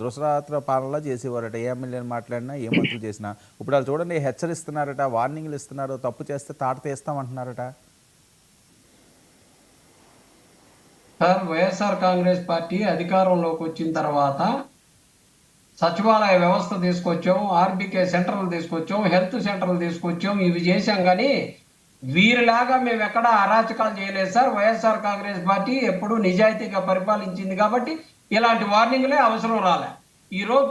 దురసరాత్ర పాలనలో చేసేవారట. ఏ ఎమ్మెల్యేని మాట్లాడినా, ఏ మంత్రులు చేసినా. ఇప్పుడు వాళ్ళు చూడండి హెచ్చరిస్తున్నారట, వార్నింగ్లు ఇస్తున్నారు. తప్పు చేస్తే తాట తీస్తామంటున్నారట. సార్, వైఎస్ఆర్ కాంగ్రెస్ పార్టీ అధికారంలోకి వచ్చిన తర్వాత సచివాలయ వ్యవస్థ తీసుకొచ్చాం, ఆర్బీకే సెంటర్లు తీసుకొచ్చాం, హెల్త్ సెంటర్లు తీసుకొచ్చాం, ఇవి చేశాం. కానీ వీరిలాగా మేము ఎక్కడ అరాచకాలు చేయలేదు సార్. వైఎస్ఆర్ కాంగ్రెస్ పార్టీ ఎప్పుడు నిజాయితీగా పరిపాలించింది కాబట్టి ఇలాంటి వార్నింగ్లే అవసరం రాలే. ఈ రోజు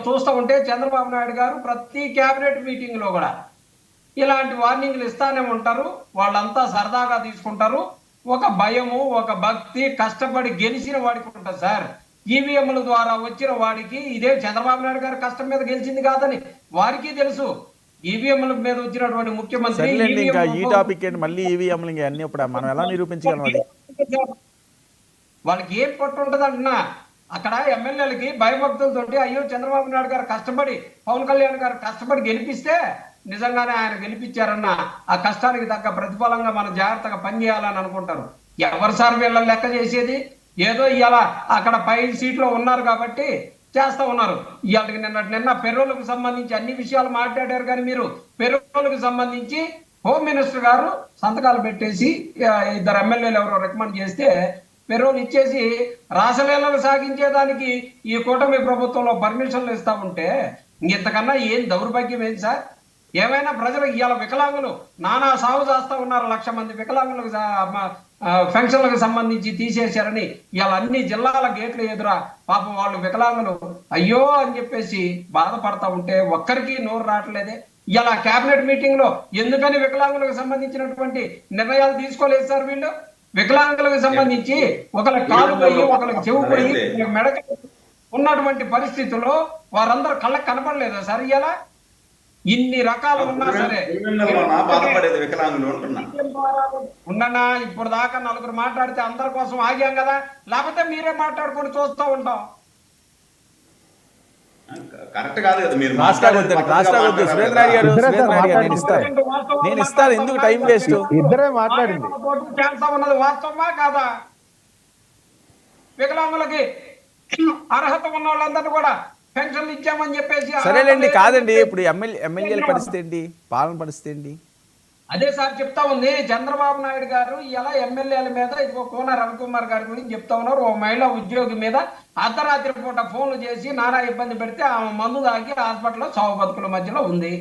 చూస్తూ ఉంటే చంద్రబాబు నాయుడు గారు ప్రతి కేబినెట్ మీటింగ్ లో కూడా ఇలాంటి వార్నింగ్లు ఇస్తానే ఉంటారు. వాళ్ళంతా సరదాగా తీసుకుంటారు. ఒక భయము, ఒక భక్తి, కష్టపడి గెలిచిన వాడికి ఉంటుంది సార్. ఈవీఎంల ద్వారా వచ్చిన వాడికి ఇదే చంద్రబాబు నాయుడు గారి కష్టం మీద గెలిచింది కాదని వారికి తెలుసు. ఈవీఎంల మీద వచ్చినటువంటి ముఖ్యమంత్రి ఇంకా ఈ టాపిక్ ఏంటి మళ్ళీ ఈవీఎంలు అన్ని ఇప్పుడు మనం ఎలా నిరూపించగలం? అది వాళ్ళకి ఏం పట్టు ఉంటుంది అంటున్నా. అక్కడ ఎమ్మెల్యేలకి భయభక్తులతోటి అయ్యో చంద్రబాబు నాయుడు గారు కష్టపడి, పవన్ కళ్యాణ్ గారు కష్టపడి గెలిపిస్తే నిజంగానే ఆయన గెలిపించారన్న ఆ కష్టానికి తగ్గ ప్రతిఫలంగా మనం జాగ్రత్తగా పనిచేయాలని అనుకుంటారు. ఎవరు సార్ వీళ్ళని లెక్క చేసేది? ఏదో ఇవాళ అక్కడ పై సీట్లో ఉన్నారు కాబట్టి చేస్తా ఉన్నారు. ఇవాళకి నిన్న పెరోల్కు సంబంధించి అన్ని విషయాలు మాట్లాడారు. కానీ మీరు పెరోల్కు సంబంధించి హోమ్ మినిస్టర్ గారు సంతకాలు పెట్టేసి ఇద్దరు ఎమ్మెల్యేలు ఎవరో రికమెండ్ చేస్తే పెరోల్ ఇచ్చేసి రాసలీలలు సాగించేదానికి ఈ కూటమి ప్రభుత్వంలో పర్మిషన్లు ఇస్తా ఉంటే ఇంతకన్నా ఏం దౌర్భాగ్యం ఏంటి సార్? ఏమైనా ప్రజలకు ఇవాళ వికలాంగులు నానా సాగు చేస్తా ఉన్నారు. 1,00,000 మంది వికలాంగులకు పెన్షన్లకు సంబంధించి తీసేశారని ఇవాళ అన్ని జిల్లాల గేట్లు ఎదురా పాపం వాళ్ళు వికలాంగులు అయ్యో అని చెప్పేసి బాధపడతా ఉంటే ఒక్కరికి నోరు రావట్లేదే. ఇలా కేబినెట్ మీటింగ్ లో ఎందుకని వికలాంగులకు సంబంధించినటువంటి నిర్ణయాలు తీసుకోలేదు సార్? వీళ్ళు వికలాంగులకు సంబంధించి ఒకరికి కాలు పోయి, ఒకరికి చెవు పోయి, మెడక ఉన్నటువంటి పరిస్థితుల్లో వారందరూ కళ్ళకి కనపడలేదా సార్? ఇలా ఇన్ని రకాలు ఉన్నా సరే ఉండనా ఇప్పుడు దాకా నలుగురు మాట్లాడితే అందరి కోసం ఆగాం కదా, లేకపోతే మీరే మాట్లాడుకొని చూస్తూ ఉంటాం. కరెక్ట్ కాదు కదా. మీరు నేను ఇస్తాను, ఎందుకు టైం వేస్ట్? ఇద్దరే మాట్లాడింది. చేస్తా ఉన్నది వాస్తవమా కాదా? వికలాంగులకి అర్హత ఉన్న వాళ్ళందరినీ కూడా పెన్షన్లు ఇచ్చామని చెప్పేసి సరేలేండి. కాదండి, ఇప్పుడు ఎమ్మెల్యేల పరిస్థితి ఏంటి, పాలన పరిస్థితి ఏంటి? అదే సార్ చెప్తా ఉంది. చంద్రబాబు నాయుడు గారు ఇలా ఎమ్మెల్యేల మీద ఇదిగో కోన రవికుమార్ గారి గురించి చెప్తా ఉన్నారు. ఓ మహిళా ఉద్యోగి మీద అర్ధరాత్రి పూట ఫోన్లు చేసి నానా ఇబ్బంది పెడితే ఆమె మందు తాగి హాస్పిటల్లో చావు బతుకుల మధ్యలో ఉంది.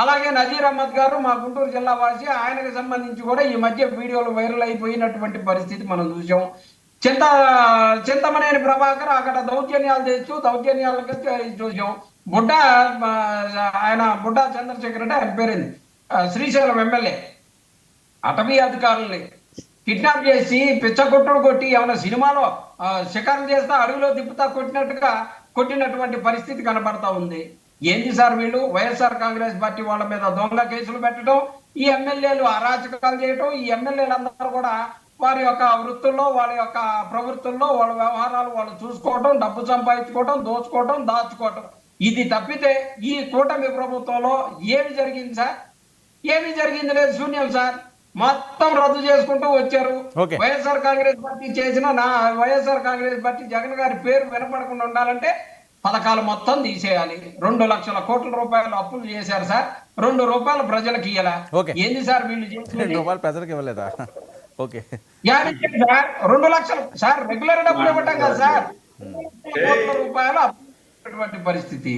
అలాగే నజీర్ అహ్మద్ గారు మా గుంటూరు జిల్లా వాసి, ఆయనకు సంబంధించి కూడా ఈ మధ్య వీడియోలు వైరల్ అయిపోయినటువంటి పరిస్థితి మనం చూసాం. చింతమనేని ప్రభాకర్ అక్కడ దౌర్జన్యాలు చేస్తూ దౌర్జన్యాలకు చూసాం. బుడ్డా చంద్రశేఖర్ అంటే ఆయన పేరుంది, శ్రీశైలం ఎమ్మెల్యే అటవీ అధికారుల్ని కిడ్నాప్ చేసి పిచ్చగొట్టుడు కొట్టి ఏమైనా సినిమాలో శిఖరం చేస్తా అడవిలో తిప్పుతా కొట్టినటువంటి పరిస్థితి కనబడతా ఉంది. ఏంటి సార్ వీళ్ళు? వైఎస్ఆర్ కాంగ్రెస్ పార్టీ వాళ్ళ మీద దొంగ కేసులు పెట్టడం, ఈ ఎమ్మెల్యేలు అరాచకాలు చేయటం, ఈ ఎమ్మెల్యేలందరూ కూడా వారి యొక్క వృత్తుల్లో, వాళ్ళ యొక్క ప్రవృత్తుల్లో వాళ్ళ వ్యవహారాలు వాళ్ళు చూసుకోవటం, డబ్బు సంపాదించుకోవటం, దోచుకోవటం, దాచుకోవటం. ఇది తప్పితే ఈ కూటమి ప్రభుత్వంలో ఏమి జరిగింది సార్? ఏమి జరిగింది లేదు, శూన్యం సార్. మొత్తం రద్దు చేసుకుంటూ వచ్చారు. వైఎస్ఆర్ కాంగ్రెస్ పార్టీ వైఎస్ఆర్ కాంగ్రెస్ పార్టీ జగన్ గారి పేరు వినపడకుండా ఉండాలంటే పథకాలు మొత్తం తీసేయాలి. 2,00,000 కోట్ల రూపాయలు అప్పులు చేశారు సార్. ₹2 ప్రజలకు ఇవ్వాల. ఏంది సార్ వీళ్ళు చేసి? ప్రజలకు ఇవ్వలేదా? ఓకే, 2 లక్షలు సార్ రెగ్యులర్ డబ్బులు ఇవ్వటం కదా సార్. ₹2,00,000 అప్పుటువంటి పరిస్థితి,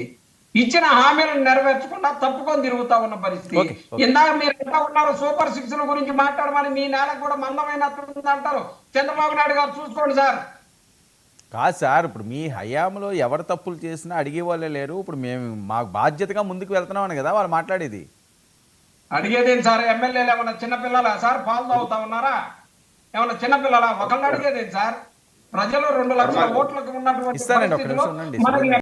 ఇచ్చిన హామీలను నెరవేర్చకుండా తప్పుకొని తిరుగుతా ఉన్న పరిస్థితి. ఇందాక మీరు ఎంత ఉన్నారు సూపర్ 6 గురించి మాట్లాడమని, మీ నేలకు కూడా మందమైనట్టుంది అంటారు. చంద్రబాబు నాయుడు గారు చూసుకోండి సార్. కాదు సార్, ఇప్పుడు మీ హయాంలో ఎవరు తప్పులు చేసినా అడిగే వాళ్ళే లేరు. ఇప్పుడు మేము మాకు బాధ్యతగా ముందుకు వెళ్తున్నామని కదా వాళ్ళు మాట్లాడేది. అడిగేదేం సార్? ఎమ్మెల్యేలు ఏమన్నా చిన్నపిల్లలా సార్? పాలు తాగుతా ఉన్నారా? ఏమన్నా చిన్నపిల్లలా? ఒకళ్ళు అడిగేదేం సార్? ప్రజలు 2 లక్షల ఓట్లకు ఉన్నటువంటి